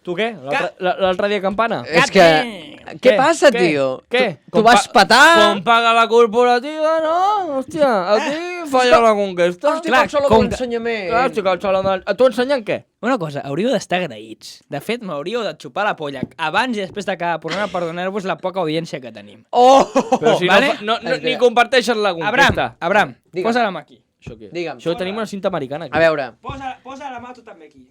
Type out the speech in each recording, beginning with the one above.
Tu què? L'altre dia campana? És que... Què passa, tio? Què? Tu vas petar... Com paga la corporativa, no? Hòstia, aquí falla la conquesta. Hosti, com solo con l'ensenyament. Clar, estic al solo de... Tu ensenyant què? Una cosa, hauríeu d'estar agraïts. De fet, m'hauríeu de xupar la polla abans i després de cada programa per donar-vos la poca audiència que tenim. Oh! Però si vale? no, ni comparteixes la conquesta. Abram, posa la mà aquí. Això què? Digue'm. Això tenim una cinta americana aquí. A veure, Posa la mà tu també aquí.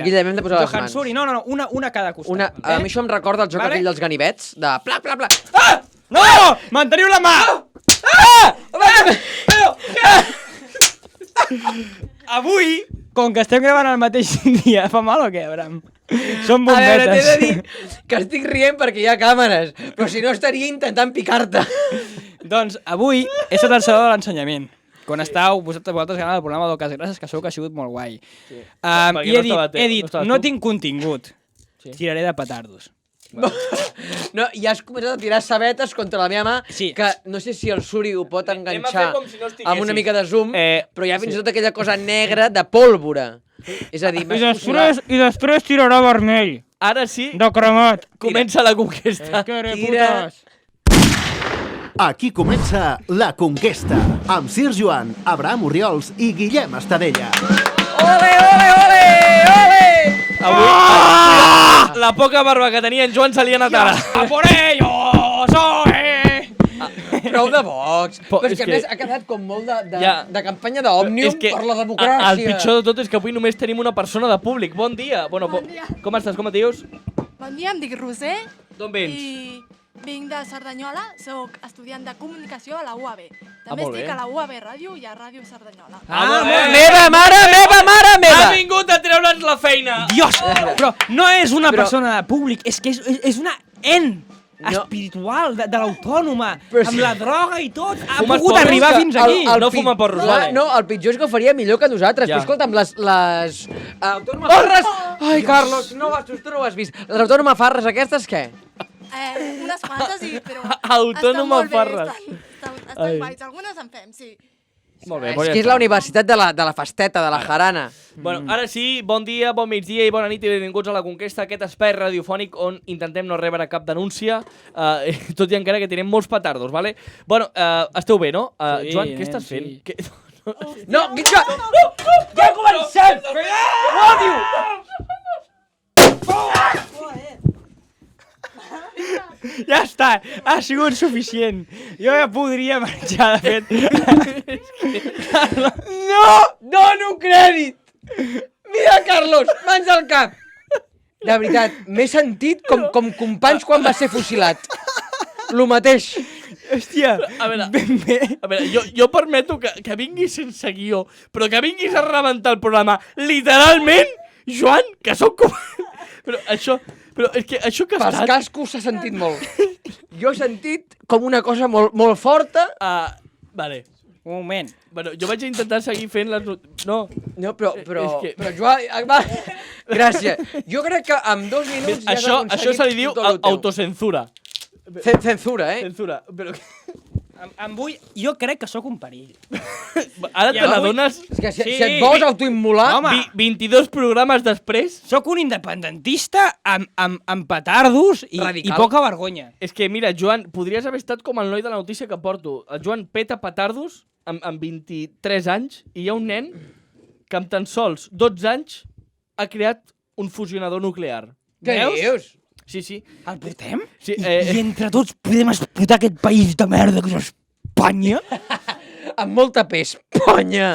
Guillem, hem de posar les mans. Johansuri, no, una a cada costat. A mi això em recorda el joc aquell dels ganivets, de pla, pla, pla. Ah! No! Manteniu la mà! Avui, com que estem gravant el mateix dia, fa mal o què, Abram? Som bombetes. A veure, t'he de dir que estic rient perquè hi ha càmeres, però si no estaria intentant picar-te. Doncs avui he estat al Saló de l'Ensenyament. Quan estàveu vosaltres gravant el programa d'Ocas Grasses, que segur que ha sigut molt guai. Sí. I he dit, no tinc contingut, tiraré de petardos. No, i has començat a tirar sabetes contra la meva mà, que no sé si el Suri ho pot enganxar amb una mica de zoom, però hi ha fins i tot aquella cosa negra de pólvora. És a dir, I després tirarà vermell. Ara sí, de cremat. comença la conquesta. Tira... Aquí comença La Conquesta, amb Sir Joan, Abraham Orriols i Guillem Estadella. Ole, ole, ole, ole! Avui, la poca barba que tenia en Joan se li ha anat ara. A por ellos, Prou de Vox. Però és que a que- més ha quedat com molt de campanya d'Òmnium per la democràcia. El pitjor de tot és que avui només tenim una persona de públic. Bon dia. Bueno, Bon dia. Com estàs? Com et dius? Bon dia, em dic Roser D'on vens? i vinc de Cerdanyola, soc estudiant de comunicació a la UAB. També molt bé. estic a la UAB Ràdio i a Ràdio Cerdanyola. Meva mare, meva! Ha vingut a treure'ns la feina! Dios! Però no és una persona de públic, és que és una espiritual de l'autònoma, amb la droga i tot. Ha Fumes pogut porros? arribar fins aquí. No fuma porros, vale. No, el pitjor és que ho faria millor que nosaltres. Ja. Però escolta, amb les autònomes farres... Ai, Carlos, tu no ho has vist. Les autònomes farres aquestes, què? Unes quantes, però Autònoma estan molt bé, farres. estan guais. Algunes en fem, sí. Molt bé, És que és la universitat de la festeta, de la jarana. Bueno, ara sí, bon dia, bon migdia i bona nit i benvinguts a La Conquesta, aquest espai radiofònic on intentem no rebre cap denúncia, tot i encara que tenim molts petardos, vale? Bueno, esteu bé, no? Sí, Joan, què estàs fent? sí. No, Joan! Ja comencem! L'odio! Ja està, ha sigut suficient. Jo ja podria marxar, de fet. No! Dono crèdit! Mira, Carlos, mans al cap! De veritat, m'he sentit com companys quan va ser fusilat. Lo mateix. Hòstia, A veure, ben bé. jo permeto que vinguis sense guió, però que vinguis a rebentar el programa literalment, Joan, que sóc com... Però és que això que ha Pels estat... cascos s'ha sentit molt. Jo he sentit com una cosa molt forta. Vale. Un moment. Bueno, jo vaig intentar seguir fent les... No, No, però és que- Joan... Va, gràcies. Jo crec que en 2 minuts ja has aconseguit això se li diu tot el teu. autocensura. Censura, eh? Censura, però... Em vull... Jo crec que sóc un perill. Ara te n'adones... És que si Sí. et vols autoimmolar... Home. 22 programes després... Sóc un independentista amb petardos i Radical. poca vergonya. És que, mira, Joan, podries haver estat com el noi de la notícia que porto. El Joan peta petardos amb 23 anys i hi ha un nen que amb tan sols 12 anys ha creat un fusionador nuclear. Què Veus? dius? Sí, sí. El portem? Sí, I entre tots podem explotar aquest país de merda que és Espanya? Amb molta pes. Ponya!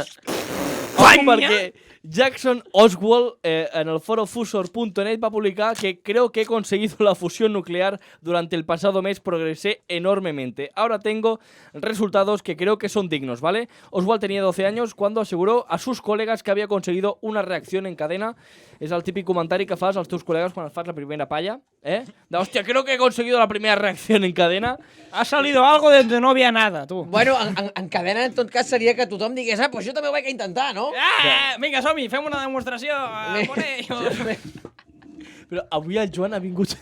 Ojo, perquè Jackson Oswald en el foro fusor.net va publicar que creo que he conseguido la fusión nuclear durante el pasado mes, progresé enormemente. Ahora tengo resultados que creo que son dignos, ¿vale? Oswald tenía 12 años cuando aseguró a sus colegas que había conseguido una reacción en cadena. És el típic comentari que fas als teus col·legues quan fas la primera palla, De, hòstia, creo que he conseguido la primera reacción en cadena. Ha salido algo de donde no había nada, tu. Bueno, en cadena, en tot cas, seria que tothom digués pues jo també ho vaig intentar, no? Vinga, som-hi, fem una demostració. Però avui el Joan ha vingut...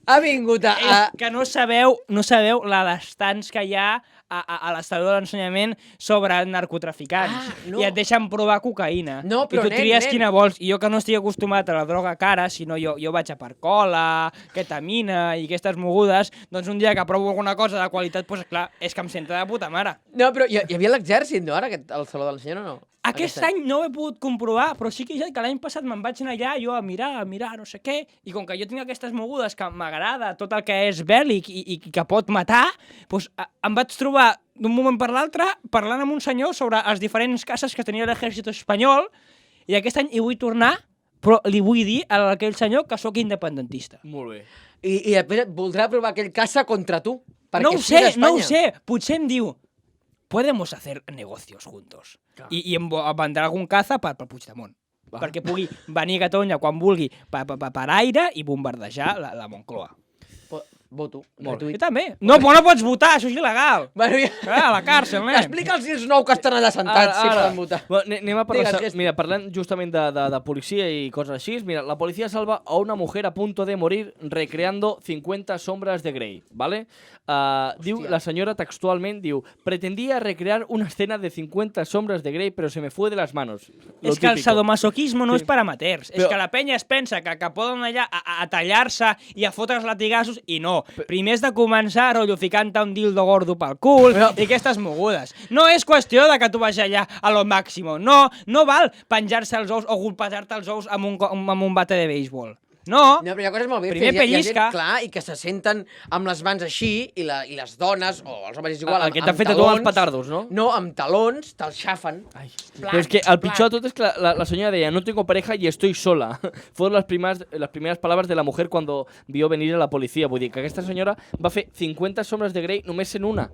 Ha vingut a... És que no sabeu la d'estants que hi ha a l'estador de l'ensenyament sobre narcotraficants. No. I et deixen provar cocaïna. No, però, I tu tries quina vols. I jo que no estic acostumat a la droga cara, sinó jo vaig a per cola, ketamina i aquestes mogudes, doncs un dia que provo alguna cosa de qualitat, doncs clar, és que em sento de puta mare. No, però hi havia l'exèrcit, no, ara, al Saló de l'Ensenyament, o no? Aquest any no ho he pogut comprovar, però sí que és que l'any passat me'n vaig anar allà jo a mirar, no sé què, i com que jo tinc aquestes mogudes que m'agrada tot el que és bèl·lic i que pot matar, doncs em vaig trobar d'un moment per l'altre parlant amb un senyor sobre els diferents cases que tenia l'exèrcit espanyol, i aquest any hi vull tornar, però li vull dir a aquell senyor que sóc independentista. Molt bé. I després voldrà provar aquell casa contra tu. No ho sé, potser em diu podemos hacer negocios juntos. I em vendrà algun caza per Puigdemont. Perquè pugui venir a Catalunya quan vulgui per aire i bombardejar la Moncloa. Voto. Jo també. No, però no pots votar, això és il·legal. Bueno, A la càrcel, nen. Explica'ls els nou que estan allà sentats si poden votar. Bueno, anem a parlar, Digues, mira, parlant justament de policia y cosas así. Mira, la policía salva a una mujer a punto de morir recreando 50 sombras de Grey, ¿vale? Diu, la senyora textualment diu, pretendía recrear una escena de 50 sombras de Grey, pero se me fue de las manos. És que el sadomasoquismo no Sí. és per amateurs. És que la penya es pensa que poden allà a tallar-se i a fotre's latigassos, i no. Primer has de començar rotllo ficant-te un dildo gordo pel cul i aquestes mogudes. No és qüestió de que tu vagis allà a lo màximo. No val penjar-se els ous o golpejar-te els ous amb un bate de béisbol. No, No, però hi ha coses molt bé primer fetes. Hi ha pellizca. gent, clar, i que se senten amb les mans així, i les dones, o els homes és igual, El que t'ha fet a tu els petardos, no? No, amb talons, te'ls xafen. Pero es que el pichón todo es que la señora decía, no tengo pareja y estoy sola. Fueron las primeras palabras de la mujer cuando vio venir a la policía. Vull dir que aquesta senyora va fer 50 sombres de Grey només en una.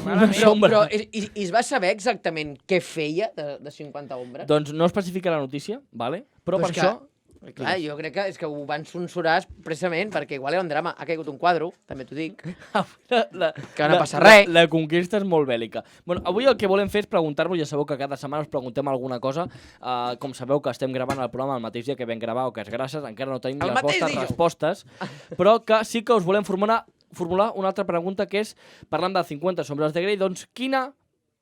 Una sombra. Però i es va saber exactament què feia de 50 ombres? Doncs no especifica la notícia, ¿vale? Però per és això... Clar, jo crec que és que ho van censurar precisament perquè igual era un drama. Ha caigut un quadre, també t'ho dic. Que no passa res. La conquesta és molt bèl·lica. Bueno, avui el que volem fer és preguntar-vos, ja sabeu que cada setmana us preguntem alguna cosa. Com sabeu que estem gravant el programa el mateix dia que vam gravar o que és gràcies, encara no tenim El les mateix vostres dijous. respostes, però que sí que us volem formular una altra pregunta, que és, parlant de 50 sombres de Grey, doncs quina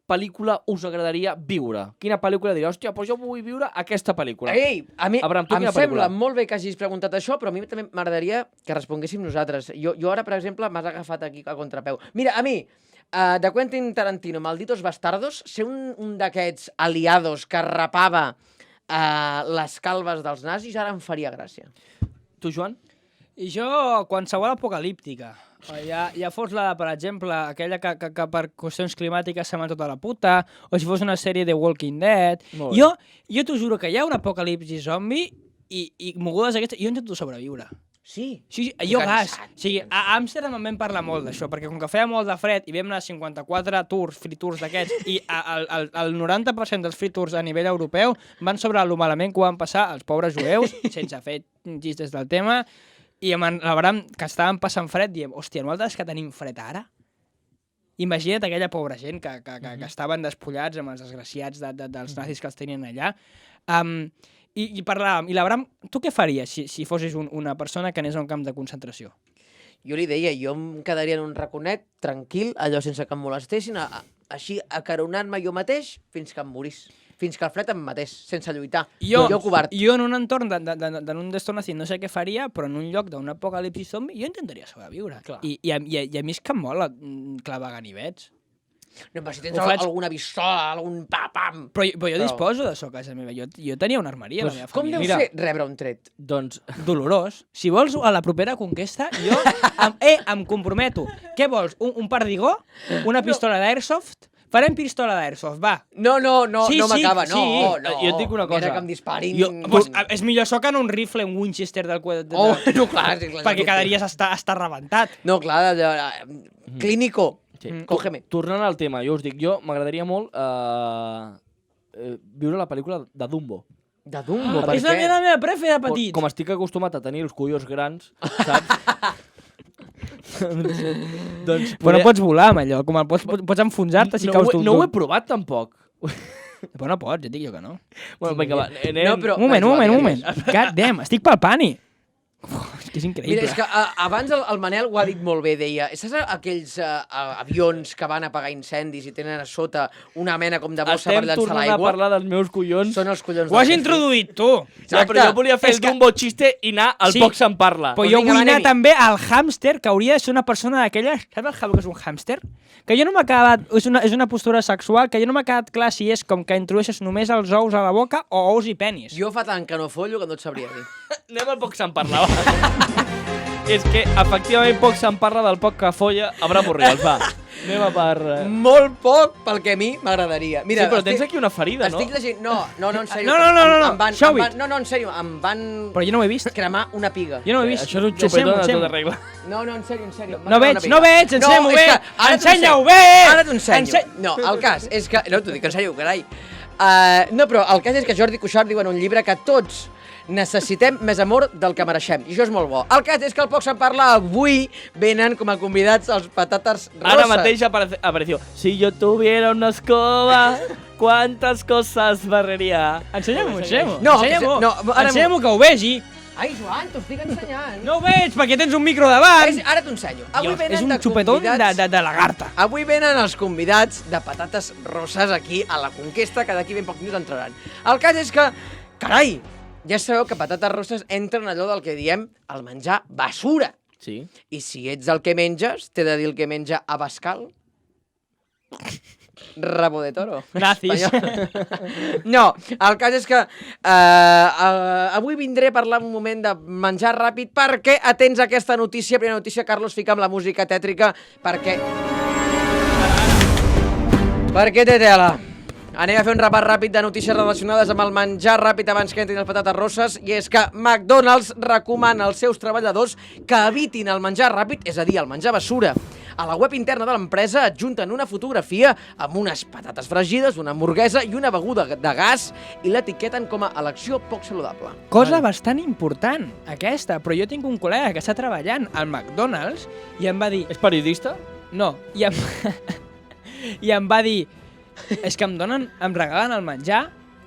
pel·lícula us agradaria viure? Quina pel·lícula diria, hòstia, doncs jo vull viure aquesta pel·lícula? Ei, a mi Abraham, tu em quina sembla pel·lícula? molt bé que hagis preguntat això, però a mi també m'agradaria que responguéssim nosaltres. Jo ara, per exemple, m'has agafat aquí a contrapeu. Mira, a mi, de Quentin Tarantino, Malditos Bastardos, ser un d'aquests aliados que rapava les calves dels nazis, ara em faria gràcia. Tu, Joan? I jo, qualsevol apocalíptica. Ja fos la, per exemple, aquella que per qüestions climàtiques se m'ha tota la puta, o si fos una sèrie de Walking Dead. Molt bé. Jo t'ho juro que hi ha un apocalipsi zombi i mogudes aquestes, jo intento sobreviure. Sí. Sí, jo gas. Cansat. O sigui, a Amsterdam en vam parlar molt d'això, perquè com que feia molt de fred i vam anar a 54 free tours d'aquests, i el 90% dels free tours a nivell europeu van sobre lo malament que ho van passar els pobres jueus, sense fer xistes del tema, i amb l'Abraham, que estàvem passant fred, diem, hòstia, nosaltres que tenim fred ara? Imagina't aquella pobra gent que estaven despullats amb els desgraciats dels nazis que els tenien allà. I parlàvem, i l'Abraham, tu què faries si fossis una persona que anés a un camp de concentració? Jo li deia, jo em quedaria en un raconet, tranquil, allò sense que em molestessin, així acaronant-me jo mateix fins que em morís. Fins que el fred em matés, sense lluitar. Jo covard. Jo en un entorn d'un destornací no sé què faria, però en un lloc d'un apocalipsi zombi jo intentaria sobreviure. I a mi és que em mola clavar ganivets. No, però si tens alguna pistola, algun pam... Però jo disposo d'això a casa meva. Jo tenia una armeria a la meva Com família. deu ser rebre un tret? Doncs... Dolorós. Si vols, a la propera conquesta, jo em comprometo. Què vols? Un perdigó? Una pistola d'airsoft? Farem pistola d'airsoft, va. No m'acaba, no. Jo et dic una cosa. Mira que em disparin... Pues, és millor això que en un rifle, un Winchester del no, clar. perquè quedaries estar rebentat. No, clar, clínico. Sí. Cógeme. Tornant al tema, jo us dic, jo m'agradaria molt viure la pel·lícula de Dumbo. De Dumbo, per És la què? meva prefe de petit. Com estic acostumat a tenir els collons grans, saps? doncs Però no pots volar amb allò, com pots enfonsar-te si caus d'un No ho he provat tampoc. Però no pots, ja et dic jo que no. Bueno, vinga, va. No, però... Un moment. God damn, estic palpant-hi. que és increïble. Mira, és que abans el Manel ho ha dit molt bé, deia, saps aquells avions que van apagar incendis i tenen a sota una mena com de bossa per Estem llançar tornant a l'aigua? parlar dels meus collons. Són els collons Ho has del introduït tu. Ja, però jo volia fer És el que- Dumbo xiste i anar al Sí. poc se'n parla. Però Doncs jo vinga, vull va, anar anem-hi. també al hàmster, que hauria de ser una persona d'aquelles... Saps el que és un hàmster? Que jo no m'ha acabat... És una postura sexual que jo no m'ha quedat clar si és com que introdueixes només els ous a la boca o ous i penis. Jo fa tant que no follo que no et sabria dir. Anem al poc se'n parla, va. És que, efectivament, poc se'n parla del poc que folla Abraham Oriols, va. Anem a per... Molt poc pel que a mi m'agradaria. Sí, però tens aquí una ferida, no? Estic llegint... No, en sèrio. No, Em van, show-it. no, en sèrio, em van Però jo no ho he vist. cremar una piga. Jo no ho he vist. Això és un xupetó de tota regla. No, en sèrio. No veig, ensenya-m'ho bé. Ensenya-ho bé. Ara t'ho ensenyo. No, el cas és que... No, t'ho dic en sèrio, carai. No, però el cas és que Jordi Cuixart diu en un llibre que tots necessitem més amor del que mereixem. I això és molt bo. El cas és que el poc se'n parla avui venen com a convidats els patates roses. Ara mateix apareció. Si yo tuviera una escoba, ¿cuántas cosas barrería? Ensenya-m'ho, ensenya-m'ho. No, Ensenya-m'ho. no, ara Ensenya-m'ho que ho vegi. Ai, Joan, t'ho estic ensenyant. No ho veig, perquè tens un micro davant. Ara t'ho ensenyo. Avui Dios, venen és un de xupetón convidats... de lagarta. Avui venen els convidats de patates roses aquí a la Conquesta, que d'aquí ben pocs minuts entraran. El cas és que, carai, ja sabeu que patates roses entren allò del que diem el menjar basura. Sí. I si ets el que menges, t'he de dir el que menja Abascal? Rabo de toro. Nazis. Espanyol. No, el cas és que avui vindré a parlar un moment de menjar ràpid perquè atents a aquesta notícia. Primera notícia, Carlos, fica'm la música tètrica perquè té tela. Anem a fer un repàs ràpid de notícies relacionades amb el menjar ràpid abans que entrin les patates roses, i és que McDonald's recomana als seus treballadors que evitin el menjar ràpid, és a dir, el menjar basura. A la web interna de l'empresa adjunten una fotografia amb unes patates fregides, una hamburguesa i una beguda de gas i l'etiqueten com a elecció poc saludable. Cosa bastant important, aquesta, però jo tinc un col·lega que està treballant al McDonald's i em va dir... És periodista? No, i em va dir... És que em regalen el menjar,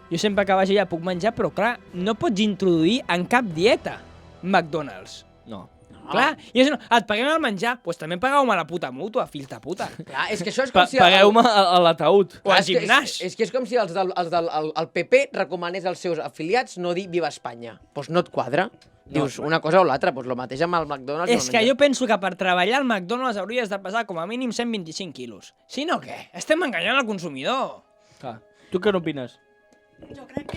jo sempre que vagi allà puc menjar, però clar, no pots introduir en cap dieta McDonald's. No. Clar, i és, no, et paguem el menjar, doncs també pagueu-me la puta mútua, fills de puta. Clar, és que això és com si... Pagueu-me a l'ataúd. O al És que- gimnàs. És que és com si el PP recomanés als seus afiliats no dir Viva Espanya. Doncs no et quadra. Dius una cosa o l'altra, doncs el mateix amb el McDonald's. És que jo penso que per treballar al McDonald's hauries de pesar com a mínim 125 quilos. Si no, què? Estem enganyant el consumidor. Clar. Tu què n'opines? Jo crec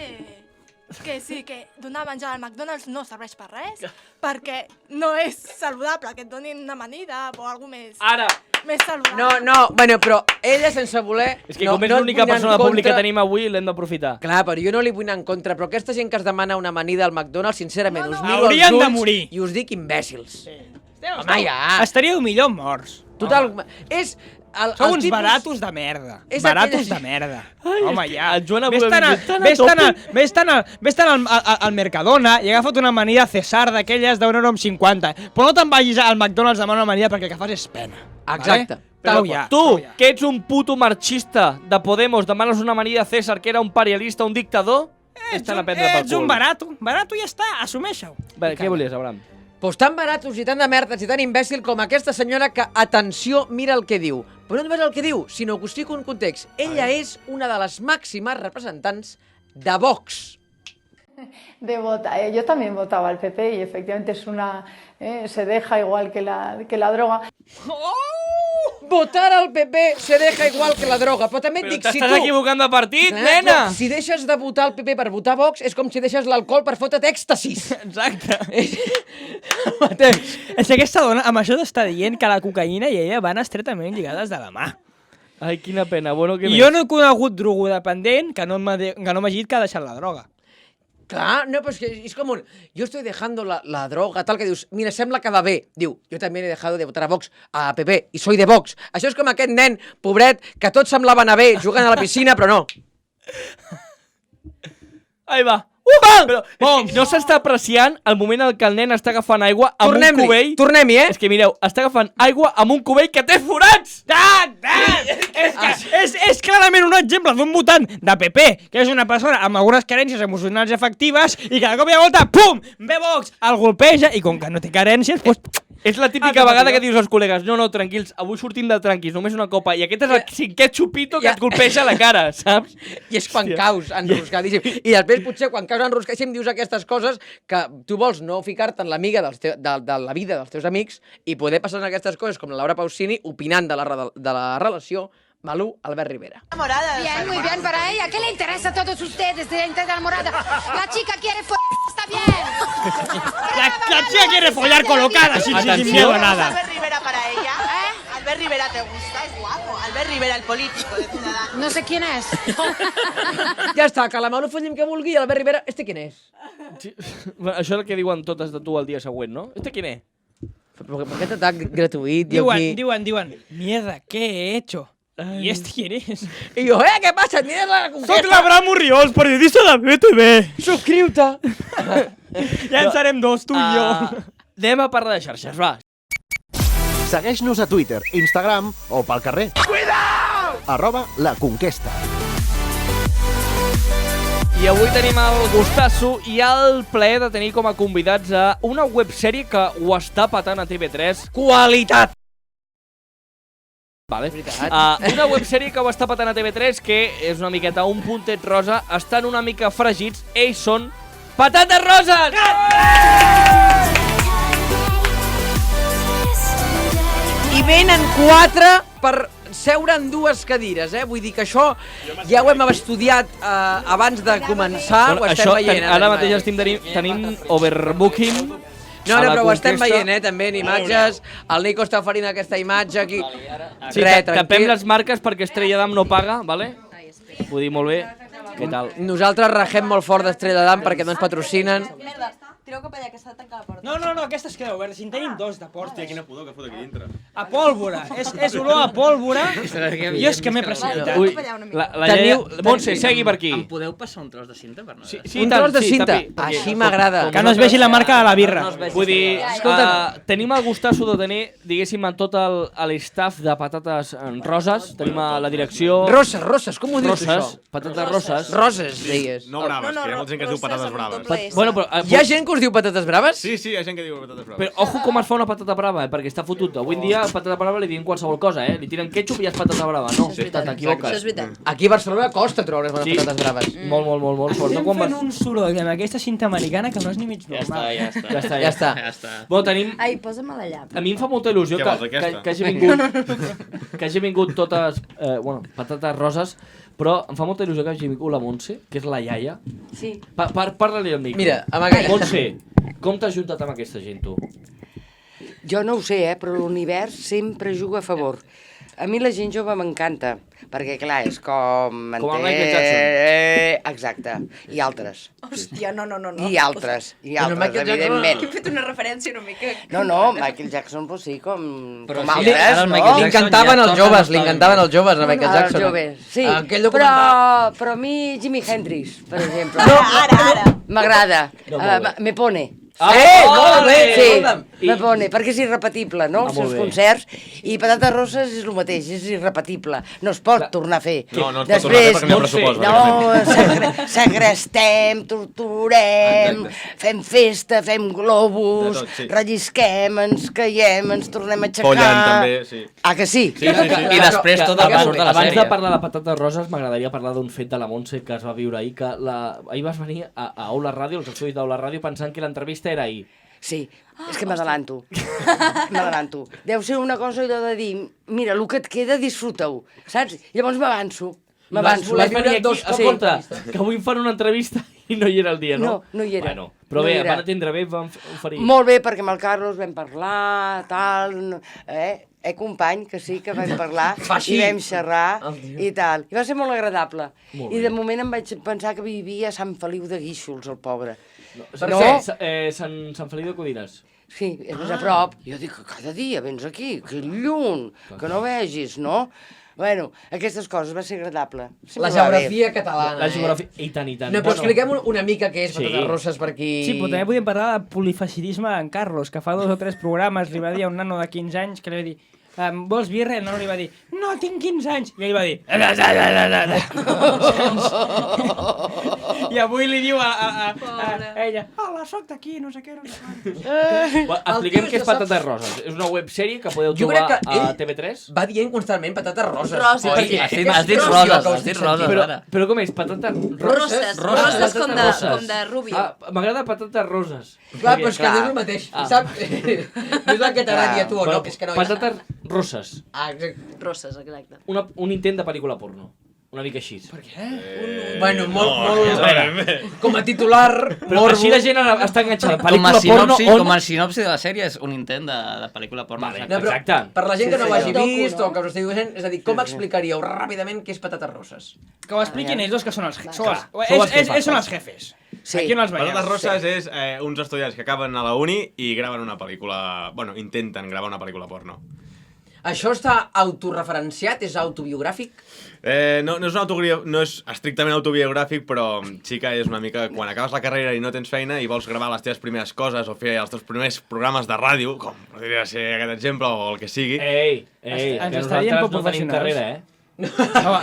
que sí, que donar menjar al McDonald's no serveix per res, perquè no és saludable que et donin una amanida o alguna més, Ara! més saludable. No, bueno, però ella sense voler... És que com és l'única persona pública que tenim avui, l'hem d'aprofitar. Clar, però jo no li vull anar en contra, però aquesta gent que es demana una amanida al McDonald's, sincerament, No, us no. miro Haurien als de ulls morir. i us dic imbècils. Home, Home, ja. Estaríeu millor morts. Total, és... Sou uns baratos de merda. És Baratos aquella- de merda. Ai, Home, és que ja. el Joan Vés-te'n Abuelo al Mercadona i agafa't una amanida César d'aquelles d'1,50 €. Però no te'n vagis al McDonald's a demanar una amanida perquè el que fas és pena. Exacte. Vale? Però Tau ja, tu, tau ja. que ets un puto marxista de Podemos, demanes una amanida a César, que era un imperialista, un dictador, estan a prendre pel Ets un cul. barato. Barato i ja està, assumeix-ho. Vale, què volies, Abraham? Pues tan baratos i tan de merdes i tan imbècil com aquesta senyora que, atenció, mira el que diu. Però no només el que diu, sinó que us fico un context. Ella és una de les màximes representants de Vox. De votar. Yo también votaba al PP y efectivamente es una se deja igual que la droga. Votar al PP se deja igual que la droga, però també et Però dic, si t'estàs tu... equivocant de partit, Clar, nena! però si deixes de votar el PP per votar Vox, és com si deixes l'alcohol per fotre't èxtasis. Exacte. El mateix. És que aquesta dona, amb això t'està dient que la cocaïna i ella van estretament lligades de la mà. Ai, quina pena. Bueno, què I jo no he conegut drogodependent que no m'hagi dit que ha deixat la droga. Clar, no, però és que és com un... Jo estoy dejando la droga, tal, que dius, mira, sembla que va bé. Diu, jo també he dejado de votar a Vox, a PP, i soy de Vox. Això és com aquest nen, pobret, que tot semblava anar bé, jugant a la piscina, però no. Ahí va. Però no s'està apreciant el moment en què el nen està agafant aigua amb un Tornem-hi, cubell. tornem-hi, És que mireu, està agafant aigua amb un cubell que té forats! És clarament un exemple d'un votant de PP, que és una persona amb algunes carències emocionals i efectives, i cada cop i volta, pum, ve Vox, el golpeja, i com que no té carències, doncs... És la típica vegada que dius als col·legues no, tranquils, avui sortim de tranquils, només una copa, i aquest és el cinquè xupito que et golpeja a la cara, saps? I és quan caus enroscadíssim. I després potser quan caus enroscadíssim dius aquestes coses que tu vols no ficar-te en l'amiga de la vida dels teus amics i poder passar en aquestes coses com la Laura Pausini opinant de la relació Malú Albert Rivera. Bien, muy bien para ella. ¿Qué le interesa a todos ustedes de la interés enamorada? La chica quiere está bien. La chica quiere follar colocada, sin miedo a nada. Albert Rivera para ella. Albert Rivera te gusta, es guapo. Albert Rivera, el político de Ciudadanos. No sé quién es. Ja està, que la Malú folli amb que vulgui i Albert Rivera, qui és? Sí. Això és el que diuen totes de tu el dia següent, no? Què és? Per aquest atac gratuït, Diuen, mierda, ¿qué he hecho? ¿Y quién es? I jo, què passa? Mira la conquesta! Soc l'Abraham Urriols, periodista de BTV. Subscriu-te! Ja en serem dos, tu i jo. Anem a parlar de xarxes, va. Segueix-nos a Twitter, Instagram o pel carrer. Cuidao! @laconquesta. I avui tenim el gustasso i el plaer de tenir com a convidats a una websèrie que ho està patant a TV3. Qualitat! Vale. Una websèrie que ho està patant a TV3, que és una miqueta un puntet rosa, estan una mica fregits. Ells són Patates Roses! I venen 4 per seure en 2 cadires, Vull dir que això ja ho hem estudiat abans de començar, ho estem veient. Ara mateix tenim overbooking. No, però ho estem veient, també, en imatges. El Nico està oferint aquesta imatge aquí. Sí, tapem les marques perquè Estrella d'Am no paga, vale? Ho dic molt bé. Què tal? Nosaltres regem molt fort d'Estrella d'Am perquè no ens patrocinen. Tireu cap allà, que s'ha de tancar la porta. No, aquesta es queda oberta. Si en tenim 2 de portes. Quina pudor que fot aquí dintre. A pólvora. És olor a pólvora. Jo és que m'he precipitat. Ui, la iaia... Montse, segui per aquí. Em podeu passar un tros de cinta per no veure? Un tros de cinta. Així m'agrada. Que no es vegi la marca de la birra. Vull dir, tenim el gustasso de tenir, diguéssim, en tot l'staff de Patates Roses. Tenim a la direcció... Roses, com ho dius això? Roses, patates roses. Roses, deies. No braves, que hi ha molta gent que es diu patates braves. Bueno, però... Hi ha gent que us diu patates braves? Sí, hi ha gent que diu patates braves. Però ojo com es fa una patata brava, perquè està fotut. Avui en dia patata brava li diuen qualsevol cosa, Li tiren ketchup i ja és patata brava. No, t'equivoques. Això és veritat. Aquí a Barcelona costa trobar les patates braves. Molt fort. Estem fent un soroll amb aquesta cinta americana que no és ni mig normal. Ja està. Bueno, tenim... Ai, posa'm la llap. A mi em fa molta il·lusió que hagi vingut totes, patates roses, però em fa molta il·lusió que hagi vingut la Montse, que és la iaia. Sí. Parla-li al micro. Mira, amb aquesta... Montse, com t'has juntat amb aquesta gent, tu? Jo no ho sé, però l'univers sempre juga a favor. A mi la gent jove m'encanta, perquè clar, és com... Com el Michael Jackson. Exacte. I altres. Hòstia, no. I altres, evidentment. He fet una referència una mica... No, Michael Jackson, pues sí, com altres, no? Li encantaven els joves, a Michael Jackson. Els joves, sí. Però a mi Jimi Hendrix, per exemple. Ara. M'agrada. Me pone. Molt bé! Sí, me pone, perquè és irrepetible, no? Els seus concerts. I Patates Roses és el mateix, és irrepetible. No es pot tornar a fer. No es pot tornar a fer perquè no hi ha pressupost. No, segrestem, torturem, fem festa, fem globus, rellisquem, ens caiem, ens tornem a aixecar... Follen, també, sí. Que sí? I després tot el que surt de la sèrie. Abans de parlar de Patates Roses, m'agradaria parlar d'un fet de la Montse que es va viure ahir, que ahir vas venir a Aula Ràdio, als estudis d'Aula Ràdio, pensant que l'entrevista era ahir. Sí, és que m'adelanto. Deu ser una cosa allò de dir, mira, el que et queda, disfruta-ho, saps? Llavors m'avanço. Vas venir aquí, escolta, que avui em fan una entrevista i no hi era el dia, no? No hi era. Bueno, però bé, van atendre bé, van oferir. Molt bé, perquè amb el Carlos vam parlar, tal, company, que sí, que vam parlar, i vam xerrar, i tal. I va ser molt agradable. I de moment em vaig pensar que vivia a Sant Feliu de Guíxols, el pobre. No? Sant Feliu de Codines. Sí, és més a prop. Jo dic que cada dia vens aquí, que lluny, que no vegis, no? Bueno, aquestes coses, va ser agradable. La geografia catalana, La geografia... I tant, i tant. No, però expliquem una mica què és Sí. patates rosses per qui... Sí, però també podíem parlar de polifacilitisme en Carlos, que fa 2 o 3 programes li va dir a un nano de 15 anys que li va dir vols birra? El nano li va dir no, tinc 15 anys. I ell va dir i avui li diu a ella hola, soc d'aquí, no sé què, no sé quant. Expliquem què és Patates Roses. És una websèrie que podeu trobar a TV3. Va dient constantment patates roses. Roses. Oi, has dit roses, has dit roses. Però com és? Patates roses. Roses com de rubio. M'agrada patates roses. Clar, però és que no és el mateix, saps? No és el que t'agradi a tu o no, és que no... Patates roses. Roses, exacte. Un intent de pel·lícula porno. Una mica així. Per què? Bueno, molt... Com a titular... Però així la gent està enganxada. Com a sinopsi de la sèrie és un intent de pel·lícula porno. Exacte. Per la gent que no ho hagi vist o que us estigui veient, és a dir, com explicaríeu ràpidament què és patates roses? Que ho expliquin ells dos, que són els jefes. Són els jefes. Aquí no els veiem. Patates Roses és uns estudiants que acaben a la uni i graven una pel·lícula... Bueno, intenten gravar una pel·lícula porno. Això està autoreferenciat? És autobiogràfic? No és estrictament autobiogràfic, però sí que és una mica quan acabes la carrera i no tens feina i vols gravar les teves primeres coses o fer els teus primers programes de ràdio, com podria ser aquest exemple o el que sigui. Que nosaltres no tenim carrera, Perdó,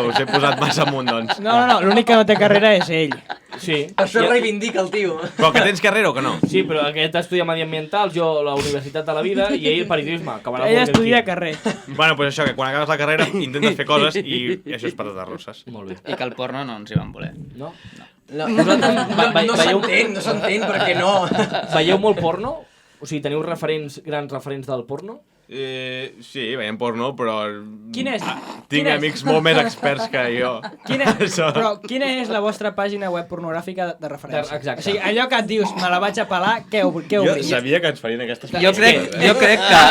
us he posat massa amunt, doncs. No, l'únic que no té carrera és ell. Sí. Això reivindica el tio. Però que tens carrera o que no? Sí, però aquest estudia mediambientals, jo la Universitat de la Vida i ell periodisme. Ell estudia carrer. Bueno, pues això, que quan acabes la carrera intentes fer coses i això és patates roses. Molt bé. I que el porno no ens hi van voler. No? No s'entén, perquè no. Veieu molt porno? O sigui, teniu grans referents del porno? Sí, veiem porno, però... Quin és? Tinc amics molt més experts que jo. Però quina és la vostra pàgina web pornogràfica de referència? Exacte. O sigui, allò que et dius, me la vaig a pelar, què obris? Jo sabia que ens farien aquestes Jo crec que...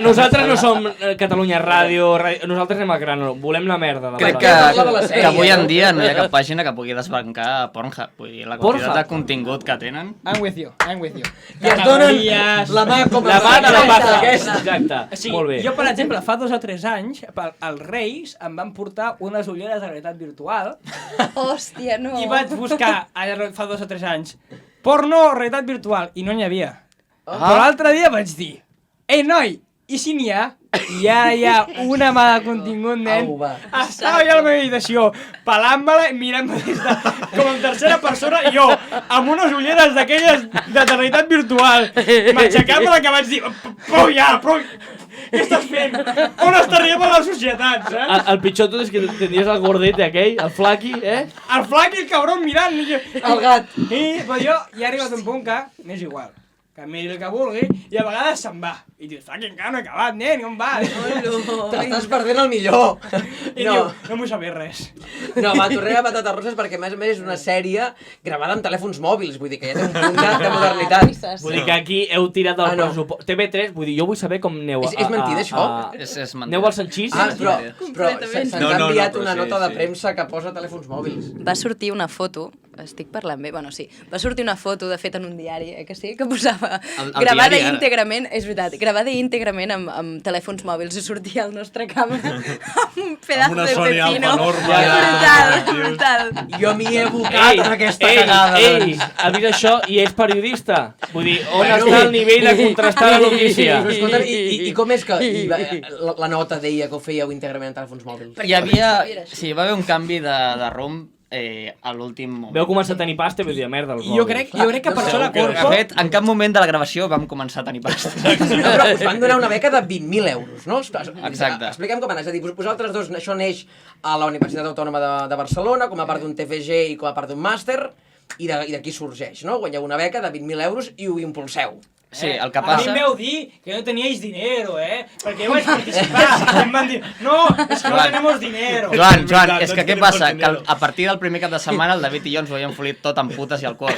Nosaltres no som Catalunya Ràdio, nosaltres anem a grano, volem la merda. Crec que avui en dia no hi ha cap pàgina que pugui desbancar Pornhub. Vull dir, la quantitat de contingut que tenen... I'm with you. I es donen la mà com a... La mà de la pasta. Exacte. Sí, molt bé. Jo, per exemple, fa 2 o 3 anys, els Reis em van portar unes ulleres de realitat virtual. Hòstia, no. I vaig buscar, fa 2 o 3 anys, porno realitat virtual, i no n'hi havia. Però l'altre dia vaig dir, ei, noi, i si n'hi ha? I ara hi ha una mà de contingut, nen. Estava jo a la meva habitació, pelant-me-la i mirant-me com en tercera persona, i jo, amb unes ulleres d'aquelles de realitat virtual, m'aixecant-me-la que vaig dir, prou ja, prou... Què estàs fent? On estaríem a la societat, saps? El pitjor tot és que tenies el gordete aquell, el flaqui, El flaqui, el cabron, mirant. El gat. Però jo ja he arribat a un punt que m'és igual. Que miri el que vulgui, i a vegades se'n va. I dius, que encara no he acabat, nen, on vas? T'estàs perdent el millor. I diu, no vull saber res. No, va, tornem a Patates Roses perquè, a més és una sèrie gravada amb telèfons mòbils, vull dir que ja té un punt de modernitat. Vull dir que aquí heu tirat el pressupost. TV3, vull dir, jo vull saber com aneu a... És mentida, això? És mentida. Aneu al Sanchís? Però se'ns ha enviat una nota de premsa que posa telèfons mòbils. Va sortir una foto, estic parlant bé, bueno, sí, va sortir una foto de fet en un diari, que sí, que posava gravada íntegrament, és veritat, gravada íntegrament amb telèfons mòbils, i sortia el nostre càmera amb un pedaç de pepino. Brutal. Jo m'hi he abocat en aquesta cagada. Ei, ha vist això i és periodista. Vull dir, on està el nivell de contrastar la notícia? I com és que la nota deia que ho fèieu íntegrament en telèfons mòbils? Hi havia... Sí, va haver un canvi de rumb a l'últim moment. Veu començar a tenir pasta i veu dir, merda, els mòbils. Jo crec que per això la Corpo... De fet, en cap moment de la gravació vam començar a tenir pasta. Però us van donar una beca de 20.000 euros, no? Exacte. Expliquem com anar. És a dir, vosaltres dos, això neix a la Universitat Autònoma de Barcelona, com a part d'un TFG i com a part d'un màster, i d'aquí sorgeix, no? Guanyeu una beca de 20.000 euros i ho impulseu. Sí, el que passa... A mi em veu dir que no teníais dinero, perquè jo vaig participar i em van dir, no, és que no tenemos dinero. Joan, és que què passa? Que a partir del primer cap de setmana el David i jo ens ho havíem folit tot amb putes i alcohol.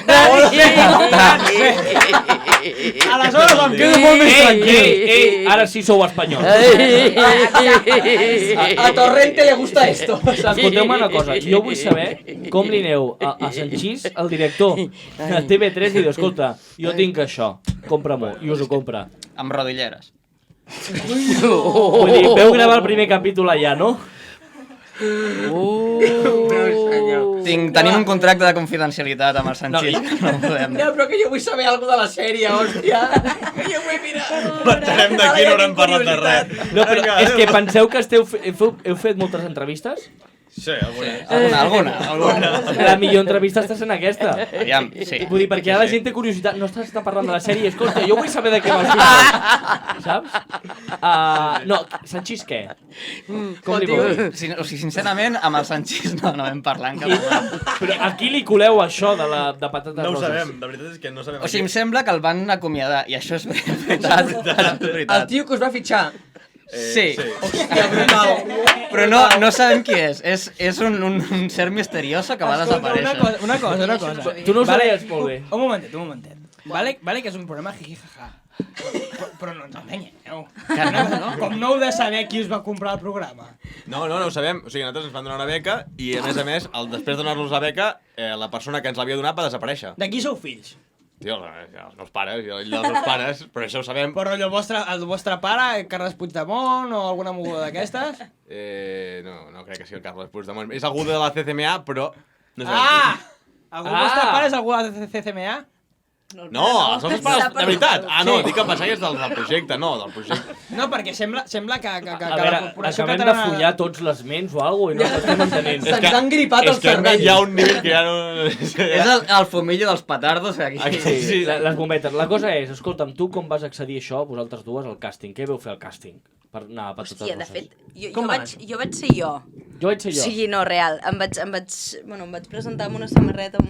Aleshores em quedo molt més tranquil. Ara sí sou espanyols. A Torrente le gusta esto. Escolteu-me una cosa, jo vull saber com li aneu a Sanchís, el director de TV3, i diu, escolta, jo tinc això, compra-m'ho, i us ho compra. Amb rodilleres. Vull dir, veu gravar el primer capítol allà, no? Tenim un contracte de confidencialitat amb el Sanchís. No, però que jo vull saber alguna de la sèrie, hòstia. Que jo vull mirar. Parlarem d'aquí, no haurem parlat de res. No, però és que penseu que heu fet moltes entrevistes? Sí, alguna. La millor entrevista està sent aquesta. Aviam, sí. Vull dir, perquè ara la gent té curiositat. No estàs parlant de la sèrie, escolta, jo vull saber de què va el final. Saps? No, Sanchís què? Com li vol dir? O sigui, sincerament, amb el Sanchís no vam parlar en cap moment. Però a qui li coleu això de patates roses? No ho sabem, la veritat és que no sabem. O sigui, em sembla que el van acomiadar, i això és veritat. El tio que us va fitxar. Sí. Hòstia, brutal. Però no sabem qui és. És un ser misterioso que va desaparèixer. Una cosa. Tu no ho sabies molt bé. Un momentet. Vale que és un programa jiji-jaja. Però no ens enganyeu. Com no heu de saber qui us va comprar el programa? No ho sabem. O sigui, nosaltres ens van donar una beca i, a més, després de donar-nos la beca, la persona que ens l'havia donat va desaparèixer. De qui sou fills? Tio, els meus pares, i els meus pares, però això ho sabem. Però el vostre pare, Carles Puigdemont o alguna moguda d'aquestes? No crec que sigui el Carles Puigdemont. És algú de la CCMA, però no sabem qui. Algú vostre pare és algú de la CCMA? No, els nostres pares, de veritat. No, dic que pensava que és del projecte, no, del projecte. No, perquè sembla que A la veure, corporació acabem de follar tots les ments o alguna cosa i no l'estem entenent. Se'ns han gripat els cervells. És que hi ha un nivell que ja no... És el fumillo dels petardos aquí. Sí, les bombetes. La cosa és, escolta'm, tu com vas accedir a això, vosaltres dues, al càsting? Què veu fer al càsting? Per anar a patates Hòstia, de roses. fet, jo vaig ser jo. Jo vaig ser jo. O sigui, no, real. Em vaig presentar amb una samarreta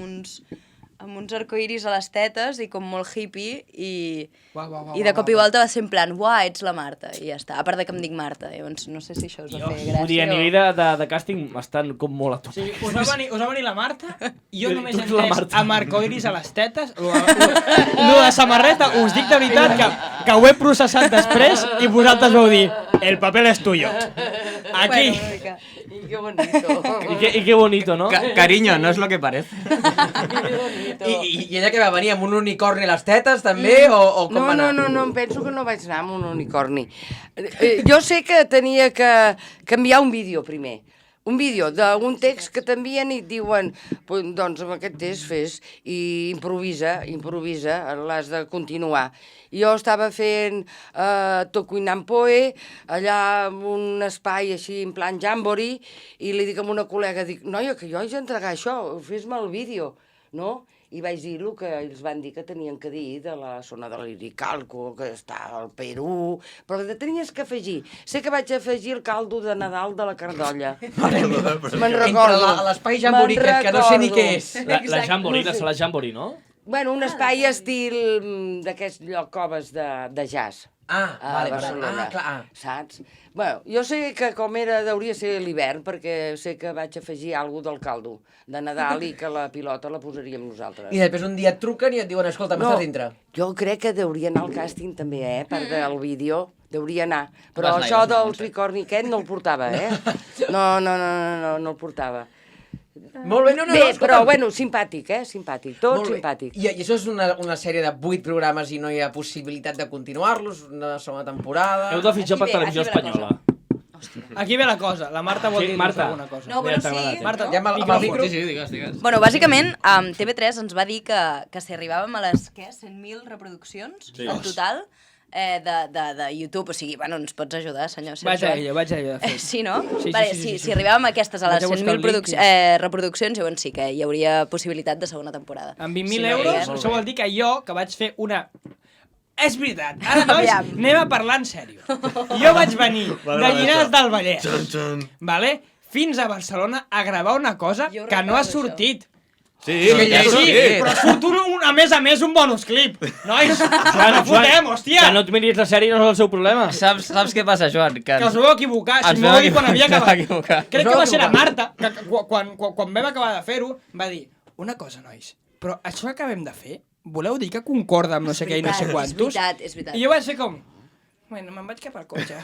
amb uns arcoiris a les tetes i com molt hippie i de cop i volta va ser en plan, ets la Marta, i ja està. A part de que em dic Marta, llavors no sé si això us va fer gràcia. Vull dir, a nivell de càsting estan com molt a tope. Sí, us va venir la Marta i jo només he entès amb arcoiris a les tetes. Lo de samarreta, us dic de veritat que ho he processat després i vosaltres vau dir, el papel és tuyo. Aquí. Y qué bonito. Y qué bonito, ¿no? Cariño, no es lo que parece. I ella que va venir amb un unicorni a les tetes, també, o com va anar? No, em penso que no vaig anar amb un unicorni. Jo sé que tenia que enviar un vídeo primer. Un vídeo d'un text que t'envien i et diuen doncs amb aquest text fes i improvisa, l'has de continuar. Jo estava fent Tocuinant Poe, allà en un espai així en plan Jamboree, i li dic a una col·lega, noia, que jo haig d'entregar això, fes-me el vídeo, no? I vaig dir el que ells van dir que tenien que dir de la zona de l'Iricalco, que està al Perú, però tenies que afegir. Sé que vaig afegir el caldo de Nadal de la Cardolla. Me'n recordo. Entre l'espai Jamboree, que no sé ni què és. La Jamboree, la sala Jamboree, no? Bueno, un espai estil d'aquests coves de jazz. A Barcelona. Clar. Saps? Bueno, jo sé que com hauria de ser l'hivern, perquè sé que vaig afegir alguna del caldo de Nadal i que la pilota la posaríem nosaltres. I després un dia et truquen i et diuen, escolta, m'estàs dintre. Jo crec que hauria anar al càsting també, per del vídeo. Hauria anar. Però això del tricorni aquest no el portava, No el portava. Molt bé, Bé, però, bueno, simpàtic, simpàtic, tot simpàtic. I això és una sèrie de 8 programes i no hi ha possibilitat de continuar-los, una segona temporada... Heu de fitxar per Televisió Espanyola. Aquí ve la cosa, la Marta vol dir alguna cosa. No, però sí. Marta, ja amb el micro. Sí, digues. Bueno, bàsicament, TV3 ens va dir que si arribàvem a les, 100.000 reproduccions en total de YouTube, o sigui, bueno, ens pots ajudar, senyor Sergio. Vaig a ella, de fet. Sí, no? Sí. Si arribàvem a aquestes, a les Vaig a buscar 100.000 reproduccions, llavors sí que hi hauria possibilitat de segona temporada. Amb 20.000 euros, això vol dir que jo, que vaig fer una... És veritat, ara, nois, anem a parlar en sèrio. Jo vaig venir de Llinars del Vallès, vale? Fins a Barcelona a gravar una cosa que no ha sortit. Sí, però surt a més un bonus clip. Nois, no fotem, hòstia. Que no et miris la sèrie no és el seu problema. Saps què passa, Joan? Que us vau equivocar, si m'ho vau dir quan havia acabat. Crec que va ser la Marta, que quan vam acabar de fer-ho, va dir, una cosa, nois, però això que acabem de fer, voleu dir que concorda amb no sé què i no sé quantos? És veritat. I jo vaig fer com... Bueno, me'n vaig cap al cotxe.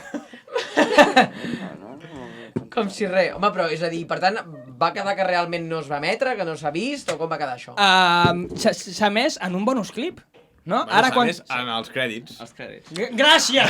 Com si res. Home, però, és a dir, per tant, va quedar que realment no es va emetre, que no s'ha vist, o com va quedar això? S'ha emès en un bonus clip. No? Bueno, Ara quan... més en els crèdits. Els crèdits. Gràcies!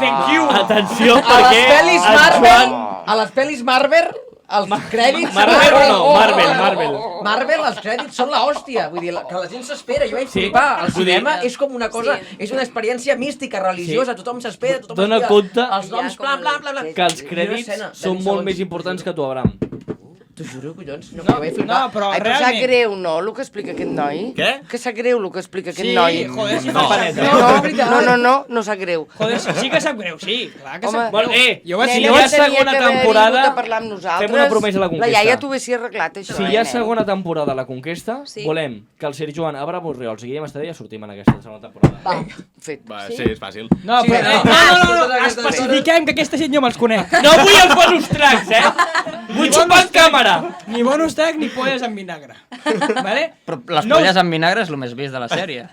Thank you! Atenció, A les perquè pel·lis en Marvel, Joan... a les pel·lis Marvel, els crèdits... Marvel no, Marvel. Marvel, els crèdits són l'hòstia. Vull dir, que la gent s'espera. Jo vaig Sí. flipar. El Vull dir- cinema és com una cosa... És una experiència mística, religiosa. Tothom s'espera, tothom Dóna espera. compte Els noms, bla, bla, bla, bla. que els crèdits són molt més importants que tu, Abraham. T'ho juro, collons. No, No, vaig flipar. no, però Ai, però sap realment... greu, no, el que explica aquest noi? Què? Que sap greu el que explica aquest Sí, noi. joder, si No. no sap greu. No, és veritat. no sap greu. Joder, sí que sap greu, sí. Clar que Home, sap Bueno, greu. Jo vaig si dir... hi ha tenia segona que haver temporada, vingut a parlar amb nosaltres. fem una promesa a la Conquesta. La iaia t'ho haguessis arreglat, això. Si hi ha segona temporada a la Conquesta, volem que el Sergi Joan, Abraham Orriols i Guillem Estadella sortim en aquesta segona temporada. Va, fet. Va, sí, és fàcil. No, Sí, però... No, especifiquem que aquesta gent jo me'ls conec. No vull els bonus tracks, Vull xupar en càmera. Ni bonus track ni polles en vinagre. Vale? Però les No. polles en vinagre és el més vist de la sèrie.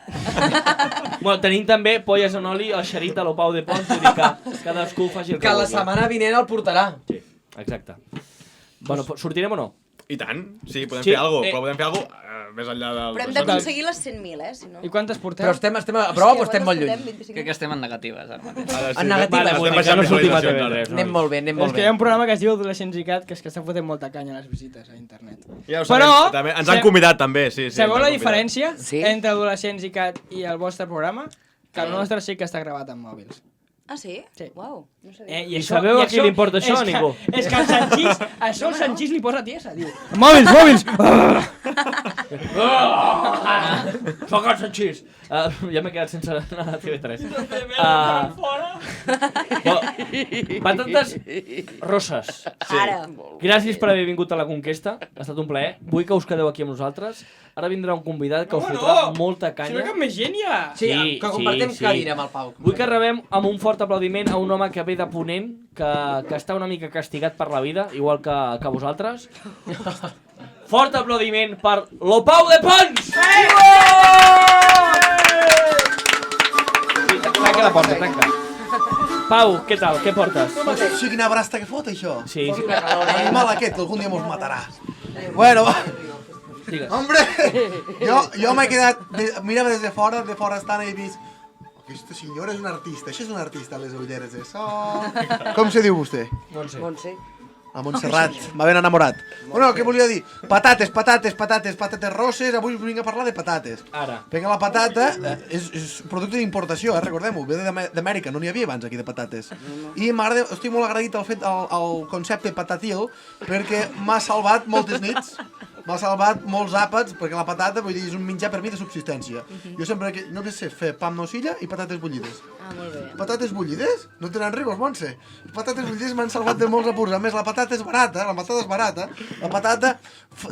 Bueno, tenim també polles en oli, el xerit a l'Opau de Pons, vull dir que cadascú faci el que Que la vulgui. setmana vinent el portarà. Sí, exacte. Bueno, sortirem o no? I tant, sí, podem Sí, fer alguna cosa, eh. però podem fer alguna cosa més enllà del... Però hem d'aconseguir les 100.000, si no... I quantes portem? Però estem a prova o estem molt lluny? Crec que estem en negatives ara mateix. En negatives. Vale, vull dir que no sortim a TV3. Anem molt bé, anem És molt que bé. hi ha un programa que es diu Adolescents i Cat, que és que està fotent molta canya a les visites a internet. Ja ho Però... sabem, també. Ens han convidat també, sí. Sabeu ens la han convidat. diferència Sí. entre Adolescents i Cat i el vostre programa? Que el nostre sí que està gravat amb mòbils. Ah, sí? Sí. Uau, no sabia. I sabeu a qui li importa això, és que- ningú? És que el Sanchís, això el Sanchís li posa tiesa, diu. Mòbils! Soc el Sanchís. Ja m'he quedat sense anar a TV3. Patates roses. Ara. Gràcies per haver vingut a la Conquesta. Ha estat un plaer. Vull que us quedeu aquí amb nosaltres. Ara vindrà un convidat que us fotrà molta Si no canya. cap més gent ja. Sí, que compartim cadira amb el Pau. Vull que rebem amb un fort aplaudiment a un home que ve de Ponent, que està una mica castigat per la vida, igual que vosaltres. Fort aplaudiment per l'Opau de Pons! Tanca la porta, tanca. Pau, què tal? Què portes? Sí, quina brasta que fot, això. Sí, sí. L'animal aquest, que algun dia mos matarà. Bueno, Digues. hombre, jo m'he quedat... Mirava des de fora estant i he vist... Aquesta senyora és una artista, això és un artista, les ulleres de sol... Com se diu vostè? Montse. A Montserrat, m'ha ben enamorat. Bueno, què volia dir? Patates roses, avui us vinc a parlar de patates. Ara. Perquè la patata és producte d'importació, recordem-ho, ve d'Amèrica, no n'hi havia abans aquí de patates. I m'agrada, estic molt agraït al concepte patatil, perquè m'ha salvat moltes nits, m'ha salvat molts àpats, perquè la patata, vull dir, és un menjar per mi de subsistència. Jo sempre, no sé fer pa amb nocilla i patates bullides. Ah, molt bé. Patates bullides? No tenen rigors, Montse. Patates bullides m'han salvat de molts apurs. A més, la patata és barata, La patata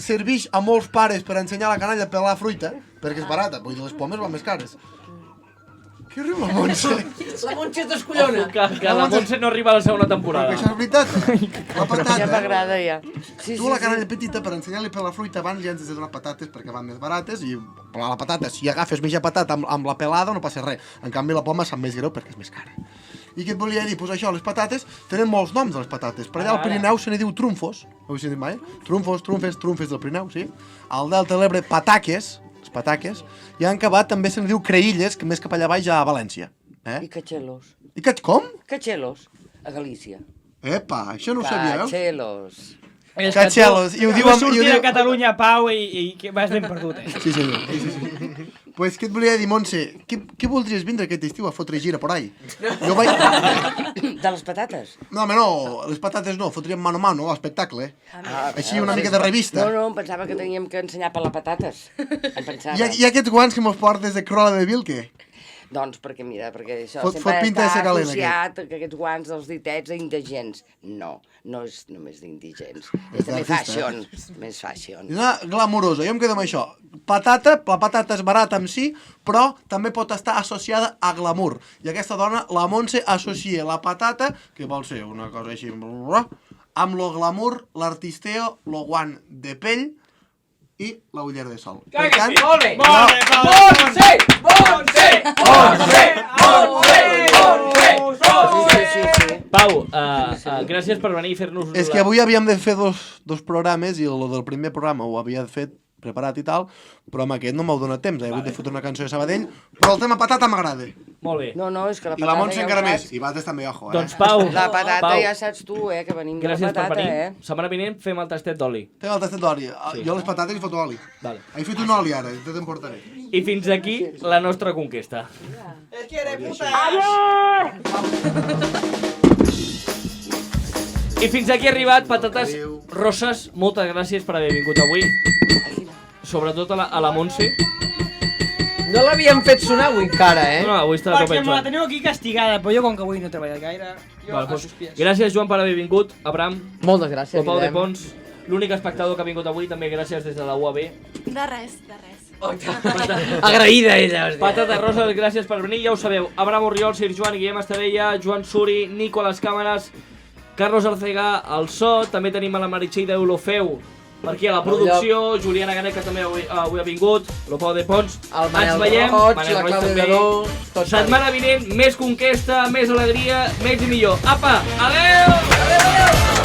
serveix a molts pares per ensenyar a la canalla a pelar fruita, perquè és barata. Vull dir, les pomes van més cares. Què riu la Montse? La Montse es descollona. Que la Montse no arriba a la segona temporada. Perquè això és veritat. La patata... Ja m'agrada, ja. Sí, Tu la canalla petita, per ensenyar-li a pelar fruita, abans li has de donar patates perquè van més barates i la patata, si agafes mitja patata amb la pelada no passa res. En canvi, la poma sap més greu perquè és més cara. I què et volia dir? Pues això, les patates tenen molts noms, les patates. Per allà al Pirineu se n'hi diu trumfos. Ho heu sentit mai? Trumfos del Pirineu, sí. Al Delta de l'Ebre, pataques, les pataques. I en acabat també se n'hi diu creïlles, que més cap allà baix a València. I catxelos. Com? Catxelos, a Galícia. Epa, això no ho sabia, veus? Catxelos. Catxelos. I ho diu Va amb... sortir de Catalunya, Pau, i que vas ben perdut, Sí, senyor. Sí. Pues què et volia dir, Montse? Què voldries vindre aquest estiu a fotre gira por ahí? Jo vaig... De les patates? No, home, no, les patates no, fotríem mano a mano, l'espectacle. Així una mica de revista. No, em pensava que teníem que ensenyar per les patates. Em pensava. I aquests guants que mos portes de Crola de Vilke? Doncs perquè, mira, perquè això Fot sempre pinta de està ser calent, associat que aquests guants dels ditets a indigents. No, no és només d'indigents. És també d'artista, fashion. Més fashion. És una glamurosa, jo em quedo amb això. La patata és barata en si, però també pot estar associada a glamour. I aquesta dona, la Montse, associa la patata, que vol ser una cosa així, amb lo glamour, l'artisteo, lo guant de pell i la ullera de sol. Per tant, Molt bé! Montse! Pau, gràcies per venir i fer-nos... és que avui havíem de fer dos programes i el del primer programa ho havia fet preparat i tal, però amb aquest no m'heu donat temps, he hagut de fotre una cançó de Sabadell, però el tema patata m'agrada. Molt bé. No, és que la I la patata Montse ja encara ho més, saps. i Bates també, ojo, Doncs Pau, La patata Pau, ja saps tu, que venim de la gràcies per patata, venir. Setmana vinent fem el tastet d'oli. Fem el tastet d'oli. Sí. Jo les patates hi foto oli. Vale. He fet un oli ara, te t'emportaré. I fins aquí la nostra conquesta. I fins aquí ha arribat Patates Roses. Moltes gràcies per haver vingut avui. Sobretot a la Montse. No l'havíem fet sonar avui encara, No, avui està a tope Perquè el me la Joan. teniu aquí castigada, però jo com que avui no he treballat gaire... Vale, doncs, gràcies, Joan, per haver vingut. Abraham, Moltes gràcies, el Pau de Guillem. Pons, l'únic espectador que ha vingut avui, també gràcies des de la UAB. De res, de res. Agraïda ella. Patates Roses, gràcies per venir, ja ho sabeu. Abraham Oriol, Sir Joan, Guillem Estadella, Joan Suri, Nico a les càmeres, Carlos Arcegà al so, també tenim a la Meritxell d'Eulofeu per aquí a la producció, Juliana Ganet, que també avui ha vingut, el Pau de Pons. El Manel Ens veiem, Roig, Manel la Roig Clàudia també. Gadó, Setmana vinent, més conquesta, més alegria, més i millor. Apa, adeu!